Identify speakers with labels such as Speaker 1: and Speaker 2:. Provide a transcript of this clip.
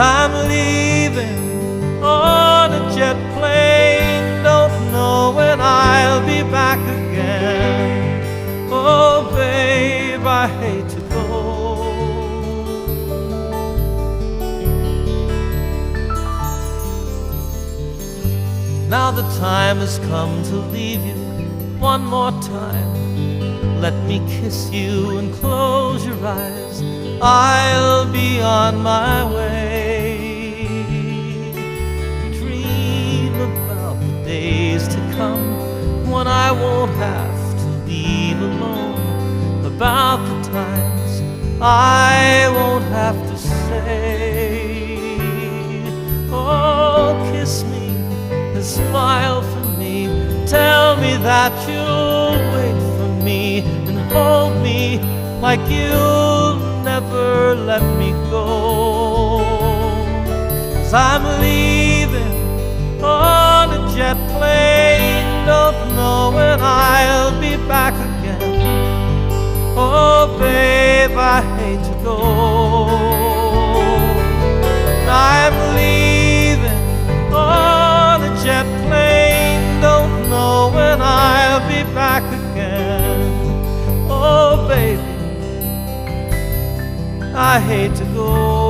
Speaker 1: I'm leaving on a jet plane, don't know when I'll be back again. Oh babe, I hate to go. Now the time has come to leave you one more time. Let me kiss you and close your eyes. I'll be on my way. Dream about the days to come when I won't have to leave alone, about the times I won't have to say. Oh, kiss me and smile for me. Tell me that you'll wait for me and hold me like you'll never let me go. 'Cause I'm leaving on a jet plane, don't know when I'll be back again. Oh babe, I hate to go. I'm leaving on a jet plane, don't know when I'll be back again. Oh baby, I hate to go.